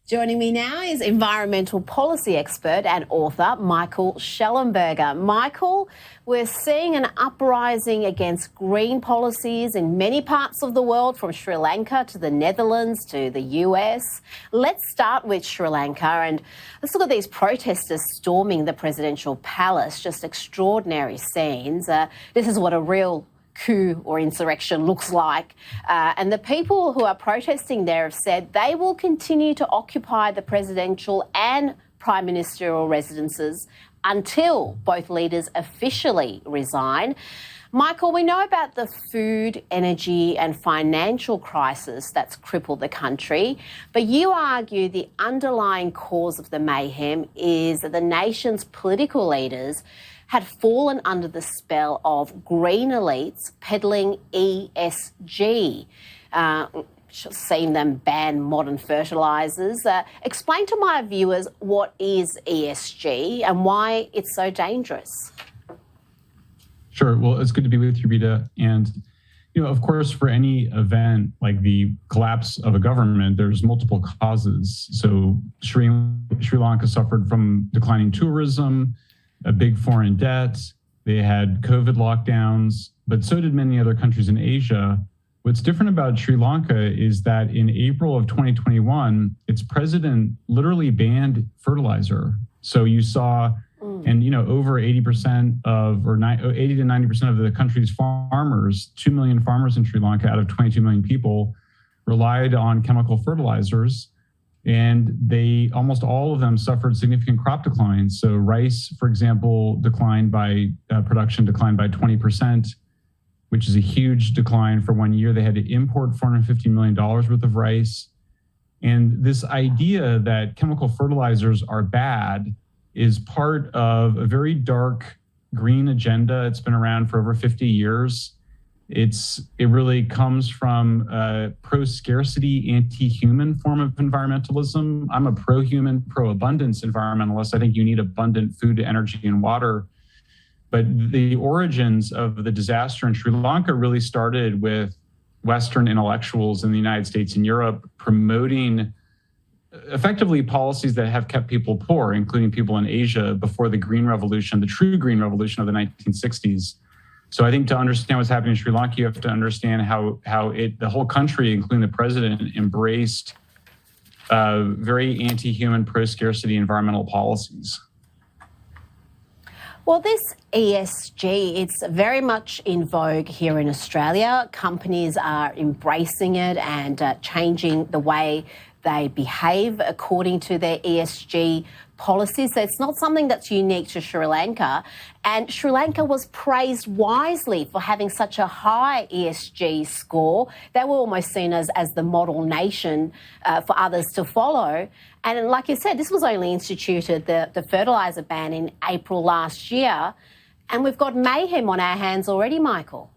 Joining me now is environmental policy expert and author Michael Schellenberger. Michael, we're seeing an uprising against green policies in many parts of the world, from Sri Lanka to the Netherlands to the US. Let's start with Sri Lanka and let's look at these protesters storming the presidential palace. Just extraordinary scenes. This is what a real coup or insurrection looks like. And the people who are protesting there have said they will continue to occupy the presidential and prime ministerial residences until both leaders officially resign. Michael, we know about the food, energy and financial crisis that's crippled the country, but you argue the underlying cause of the mayhem is that the nation's political leaders had fallen under the spell of green elites peddling ESG, seeing them ban modern fertilisers. Explain to my viewers what is ESG and why it's so dangerous. Sure. Well, it's good to be with you, Rita. And, of course, for any event like the collapse of a government, there's multiple causes. So Sri Lanka suffered from declining tourism, a big foreign debt. They had COVID lockdowns, but so did many other countries in Asia. What's different about Sri Lanka is that in April of 2021, its president literally banned fertilizer. So you saw, and over 80% of, or 80 to 90% of the country's farmers, 2 million farmers in Sri Lanka out of 22 million people, relied on chemical fertilizers. And almost all of them suffered significant crop declines. So rice, for example, production declined by 20%, which is a huge decline for 1 year. They had to import $450 million worth of rice. And this idea that chemical fertilizers are bad is part of a very dark green agenda. It's been around for over 50 years. It really comes from a pro-scarcity, anti-human form of environmentalism. I'm a pro-human, pro-abundance environmentalist. I think you need abundant food, energy, and water. But the origins of the disaster in Sri Lanka really started with Western intellectuals in the United States and Europe promoting effectively policies that have kept people poor, including people in Asia before the Green Revolution, the true Green Revolution of the 1960s. So I think to understand what's happening in Sri Lanka, you have to understand how the whole country, including the president, embraced very anti-human, pro-scarcity environmental policies. Well, this ESG, it's very much in vogue here in Australia. Companies are embracing it and changing the way they behave according to their ESG policies. So it's not something that's unique to Sri Lanka. And Sri Lanka was praised wisely for having such a high ESG score. They were almost seen as the model nation for others to follow. And like you said, this was only instituted, the fertiliser ban, in April last year. And we've got mayhem on our hands already, Michael.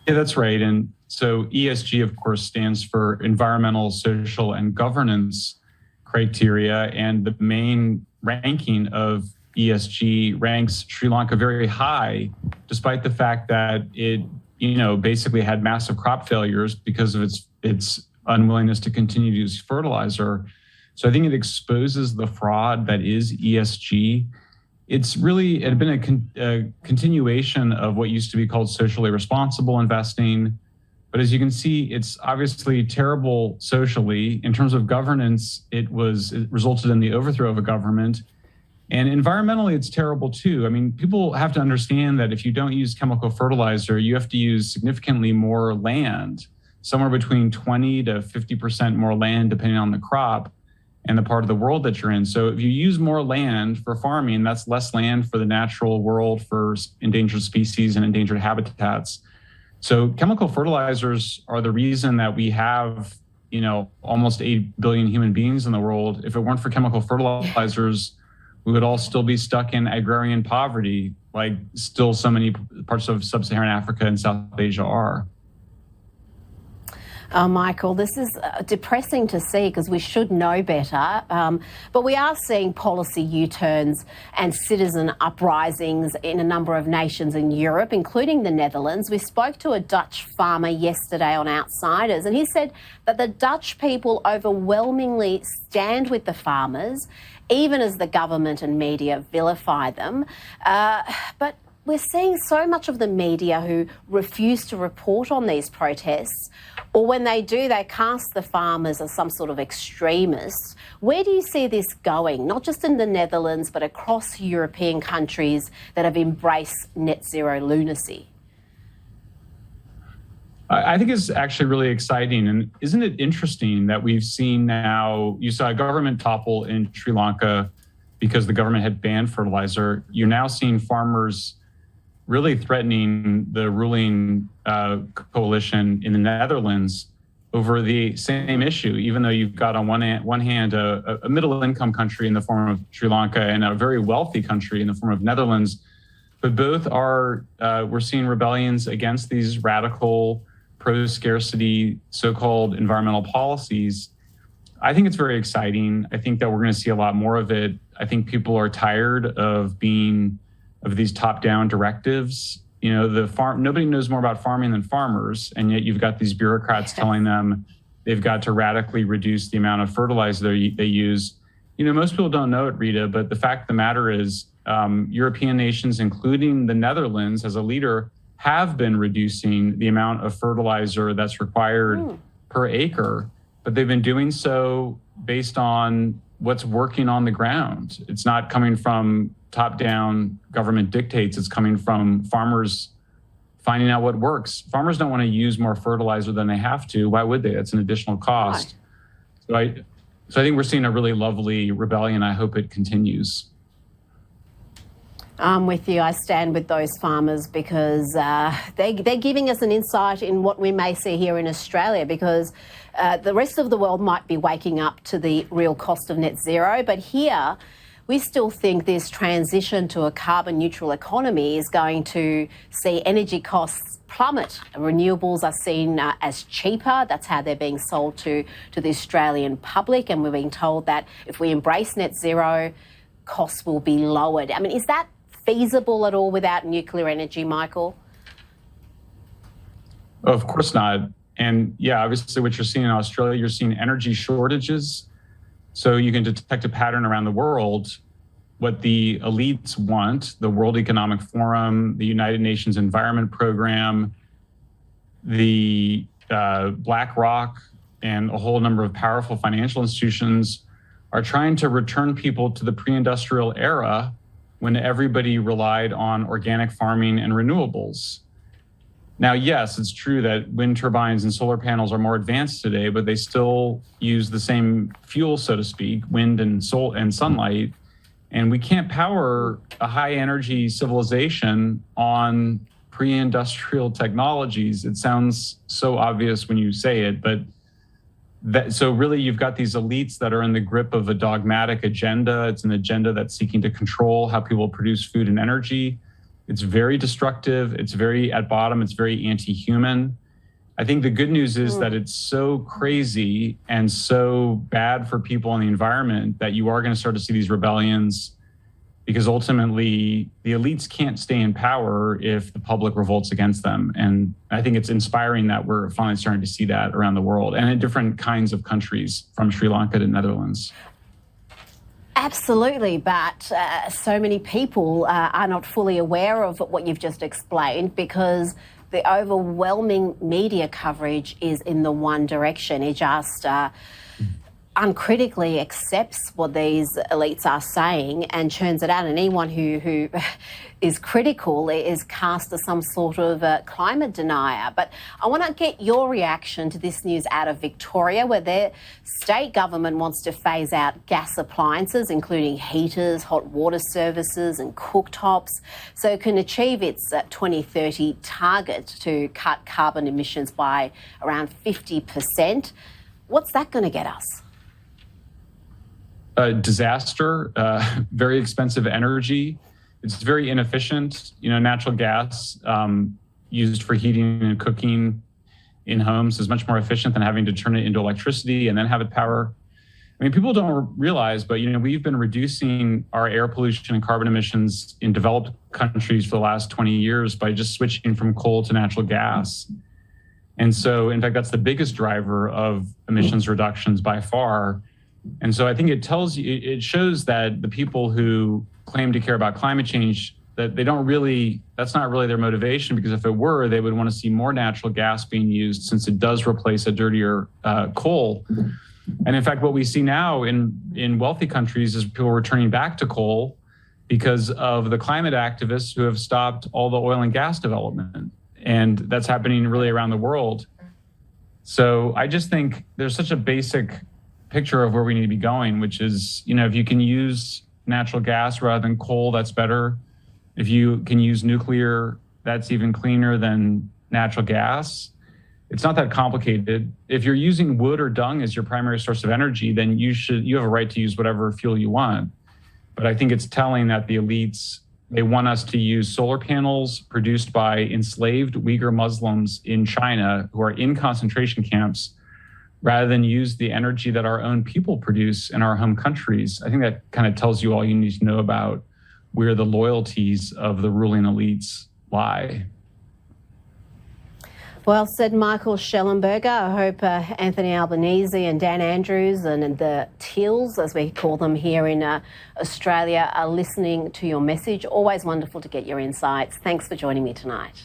Yeah, that's right. And so ESG, of course, stands for environmental, social, and governance criteria. And the main ranking of ESG ranks Sri Lanka very high, despite the fact that it, basically had massive crop failures because of its unwillingness to continue to use fertilizer. So I think it exposes the fraud that is ESG. It had been a continuation of what used to be called socially responsible investing. But as you can see, it's obviously terrible socially. In terms of governance, it resulted in the overthrow of a government. And environmentally, it's terrible too. I mean, people have to understand that if you don't use chemical fertilizer, you have to use significantly more land, somewhere between 20 to 50% more land, depending on the crop and the part of the world that you're in. So if you use more land for farming, that's less land for the natural world, for endangered species and endangered habitats. So chemical fertilizers are the reason that we have, almost 8 billion human beings in the world. If it weren't for chemical fertilizers, we would all still be stuck in agrarian poverty, like still so many parts of sub-Saharan Africa and South Asia are. Oh, Michael, this is depressing to see because we should know better. But we are seeing policy U-turns and citizen uprisings in a number of nations in Europe, including the Netherlands. We spoke to a Dutch farmer yesterday on Outsiders, and he said that the Dutch people overwhelmingly stand with the farmers, even as the government and media vilify them. But we're seeing so much of the media who refuse to report on these protests, or when they do, they cast the farmers as some sort of extremists. Where do you see this going, not just in the Netherlands, but across European countries that have embraced net zero lunacy? I think it's actually really exciting. And isn't it interesting that we've seen now, you saw a government topple in Sri Lanka because the government had banned fertilizer. You're now seeing farmers really threatening the ruling coalition in the Netherlands over the same issue, even though you've got on one hand a middle-income country in the form of Sri Lanka and a very wealthy country in the form of Netherlands. But both are, we're seeing rebellions against these radical pro-scarcity so-called environmental policies. I think it's very exciting. I think that we're going to see a lot more of it. I think people are tired of these top-down directives. You know, nobody knows more about farming than farmers, and yet you've got these bureaucrats telling them they've got to radically reduce the amount of fertilizer they use. You know, most people don't know it, Rita, but the fact of the matter is European nations, including the Netherlands as a leader, have been reducing the amount of fertilizer that's required per acre, but they've been doing so based on what's working on the ground. It's not coming from top-down government dictates. It's coming from farmers finding out what works. Farmers don't want to use more fertilizer than they have to. Why would they? That's an additional cost. So I think we're seeing a really lovely rebellion. I hope it continues. I'm with you. I stand with those farmers because they're giving us an insight in what we may see here in Australia, because the rest of the world might be waking up to the real cost of net zero. But here, we still think this transition to a carbon neutral economy is going to see energy costs plummet. Renewables are seen as cheaper. That's how they're being sold to the Australian public. And we're being told that if we embrace net zero, costs will be lowered. I mean, is that feasible at all without nuclear energy, Michael? Of course not. And yeah, obviously what you're seeing in Australia, you're seeing energy shortages. So you can detect a pattern around the world. What the elites want, the World Economic Forum, the United Nations Environment Program, the BlackRock, and a whole number of powerful financial institutions are trying to return people to the pre-industrial era when everybody relied on organic farming and renewables. Now, yes, it's true that wind turbines and solar panels are more advanced today, but they still use the same fuel, so to speak, wind and sunlight. And we can't power a high energy civilization on pre-industrial technologies. It sounds so obvious when you say it, but so really you've got these elites that are in the grip of a dogmatic agenda. It's an agenda that's seeking to control how people produce food and energy. It's very destructive. It's at bottom, it's very anti-human. I think the good news is that it's so crazy and so bad for people and the environment that you are going to start to see these rebellions, because ultimately the elites can't stay in power if the public revolts against them. And I think it's inspiring that we're finally starting to see that around the world and in different kinds of countries, from Sri Lanka to Netherlands. Absolutely, but so many people are not fully aware of what you've just explained, because the overwhelming media coverage is in the one direction. It just uncritically accepts what these elites are saying and churns it out. And anyone who is critical is cast as some sort of climate denier. But I want to get your reaction to this news out of Victoria, where their state government wants to phase out gas appliances, including heaters, hot water services and cooktops, so it can achieve its 2030 target to cut carbon emissions by around 50%. What's that going to get us? Disaster, very expensive energy. It's very inefficient. You know, natural gas used for heating and cooking in homes is much more efficient than having to turn it into electricity and then have it power. I mean, people don't realize, but we've been reducing our air pollution and carbon emissions in developed countries for the last 20 years by just switching from coal to natural gas. And so, in fact, that's the biggest driver of emissions reductions by far. And so I think it shows that the people who claim to care about climate change, that that's not really their motivation, because if it were, they would want to see more natural gas being used, since it does replace a dirtier coal. And in fact, what we see now in wealthy countries is people returning back to coal because of the climate activists who have stopped all the oil and gas development. And that's happening really around the world. So I just think there's such a basic picture of where we need to be going, which is, if you can use natural gas rather than coal, that's better. If you can use nuclear, that's even cleaner than natural gas. It's not that complicated. If you're using wood or dung as your primary source of energy, then you have a right to use whatever fuel you want. But I think it's telling that the elites, they want us to use solar panels produced by enslaved Uyghur Muslims in China who are in concentration camps, rather than use the energy that our own people produce in our home countries. I think that kind of tells you all you need to know about where the loyalties of the ruling elites lie. Well said, Michael Schellenberger. I hope Anthony Albanese and Dan Andrews and the Tills, as we call them here in Australia, are listening to your message. Always wonderful to get your insights. Thanks for joining me tonight.